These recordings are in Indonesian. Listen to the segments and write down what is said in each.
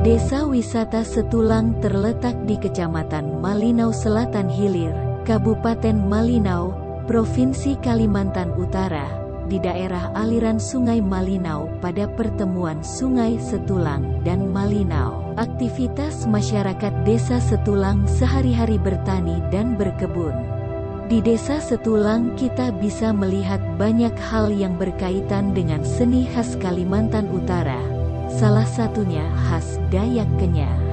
Desa wisata Setulang terletak di Kecamatan Malinau Selatan Hilir, Kabupaten Malinau, Provinsi Kalimantan Utara, di daerah aliran Sungai Malinau pada pertemuan Sungai Setulang dan Malinau. Aktivitas masyarakat Desa Setulang sehari-hari bertani dan berkebun. Di Desa Setulang kita bisa melihat banyak hal yang berkaitan dengan seni khas Kalimantan Utara. Salah satunya khas Dayak Kenyah.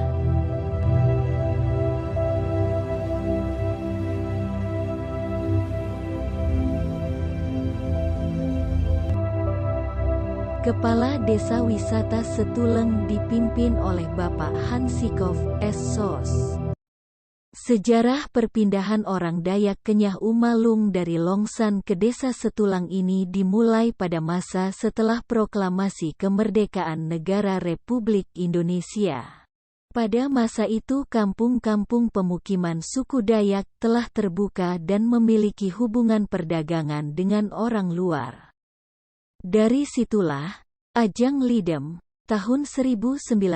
Kepala Desa Wisata Setulang dipimpin oleh Bapak Hansikov, S.Sos. Sejarah perpindahan orang Dayak Kenyah Umalung dari Longsan ke Desa Setulang ini dimulai pada masa setelah proklamasi kemerdekaan negara Republik Indonesia. Pada masa itu kampung-kampung pemukiman suku Dayak telah terbuka dan memiliki hubungan perdagangan dengan orang luar. Dari situlah, Ajang Lidem, tahun 1920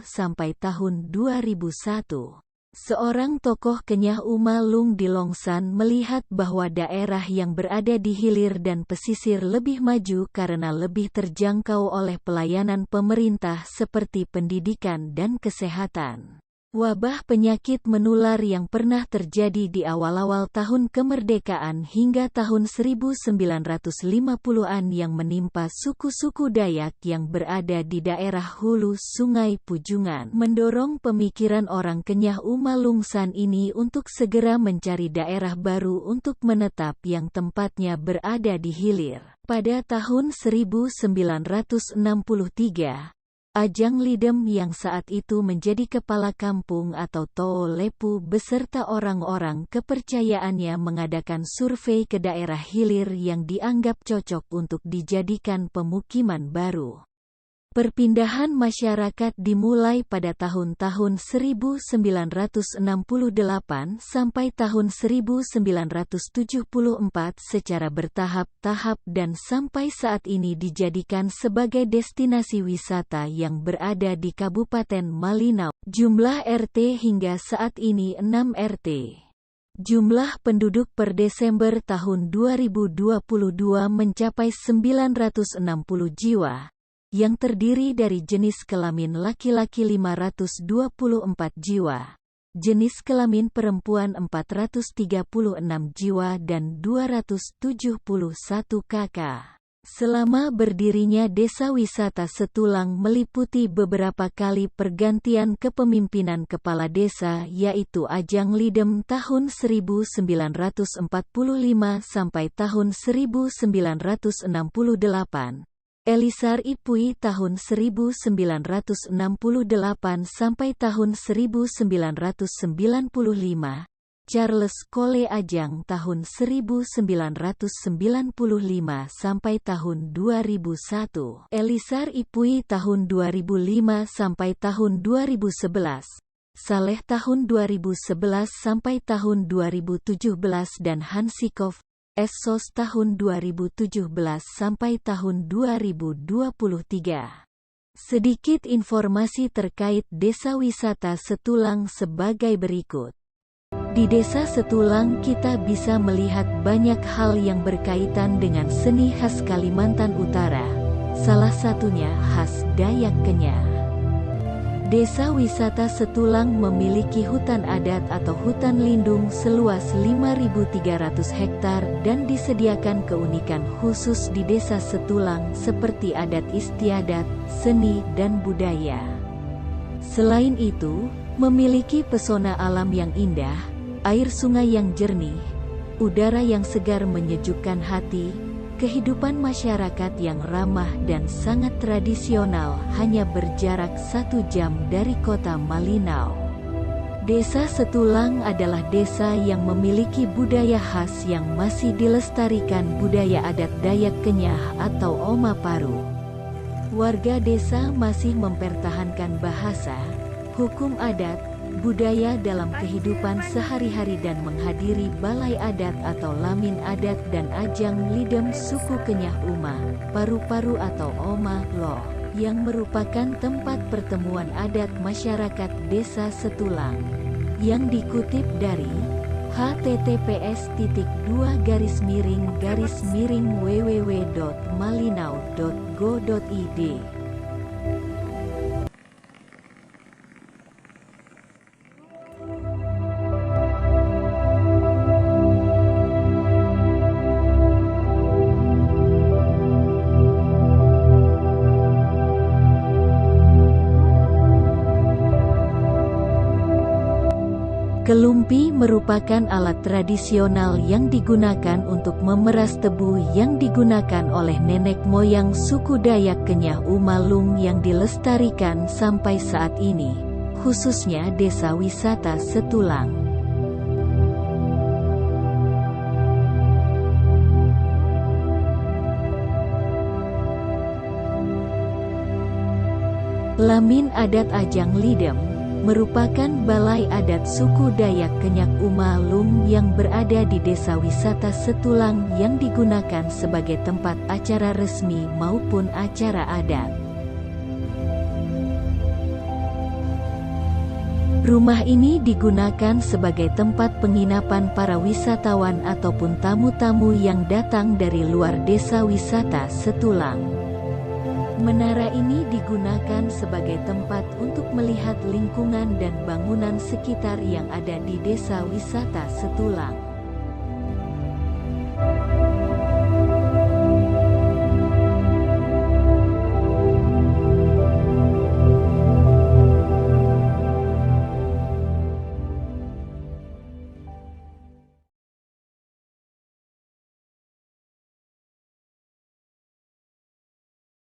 sampai tahun 2001. Seorang tokoh Kenyah Umalung di Longsan melihat bahwa daerah yang berada di hilir dan pesisir lebih maju karena lebih terjangkau oleh pelayanan pemerintah seperti pendidikan dan kesehatan. Wabah penyakit menular yang pernah terjadi di awal-awal tahun kemerdekaan hingga tahun 1950-an yang menimpa suku-suku Dayak yang berada di daerah hulu Sungai Pujungan mendorong pemikiran orang Kenyah Umalungsan ini untuk segera mencari daerah baru untuk menetap yang tempatnya berada di hilir. Pada tahun 1963, Ajang Lidem yang saat itu menjadi kepala kampung atau Too Lepu beserta orang-orang kepercayaannya mengadakan survei ke daerah hilir yang dianggap cocok untuk dijadikan pemukiman baru. Perpindahan masyarakat dimulai pada tahun-tahun 1968 sampai tahun 1974 secara bertahap-tahap dan sampai saat ini dijadikan sebagai destinasi wisata yang berada di Kabupaten Malinau. Jumlah RT hingga saat ini 6 RT. Jumlah penduduk per Desember tahun 2022 mencapai 960 jiwa. Yang terdiri dari jenis kelamin laki-laki 524 jiwa, jenis kelamin perempuan 436 jiwa dan 271 kakak. Selama berdirinya Desa Wisata Setulang meliputi beberapa kali pergantian kepemimpinan kepala desa yaitu Ajang Lidem tahun 1945 sampai tahun 1968. Elisar Ipui tahun 1968 sampai tahun 1995, Charles Kole Ajang tahun 1995 sampai tahun 2001, Elisar Ipui tahun 2005 sampai tahun 2011, Saleh tahun 2011 sampai tahun 2017 dan Hansikov S.Sos tahun 2017 sampai tahun 2023. Sedikit informasi terkait Desa Wisata Setulang sebagai berikut. Di Desa Setulang kita bisa melihat banyak hal yang berkaitan dengan seni khas Kalimantan Utara. Salah satunya khas Dayak Kenyah. Desa Wisata Setulang memiliki hutan adat atau hutan lindung seluas 5.300 hektar dan disediakan keunikan khusus di Desa Setulang seperti adat istiadat, seni, dan budaya. Selain itu, memiliki pesona alam yang indah, air sungai yang jernih, udara yang segar menyejukkan hati, kehidupan masyarakat yang ramah dan sangat tradisional hanya berjarak 1 jam dari kota Malinau. Desa Setulang adalah desa yang memiliki budaya khas yang masih dilestarikan, budaya adat Dayak Kenyah atau Oma Paru. Warga desa masih mempertahankan bahasa, hukum adat, budaya dalam kehidupan sehari-hari dan menghadiri balai adat atau lamin adat dan ajang lidem suku Kenyah Uma, Paru-Paru atau Oma Loh, yang merupakan tempat pertemuan adat masyarakat desa Setulang. Yang dikutip dari https://www.malinau.go.id. Kelumpi merupakan alat tradisional yang digunakan untuk memeras tebu yang digunakan oleh nenek moyang suku Dayak Kenyah Umalung yang dilestarikan sampai saat ini, khususnya desa wisata Setulang. Lamin adat Ajang Lidem merupakan balai adat suku Dayak Kenyah Umalung yang berada di desa wisata Setulang yang digunakan sebagai tempat acara resmi maupun acara adat. Rumah ini digunakan sebagai tempat penginapan para wisatawan ataupun tamu-tamu yang datang dari luar desa wisata Setulang. Menara ini digunakan sebagai tempat untuk melihat lingkungan dan bangunan sekitar yang ada di desa wisata Setulang.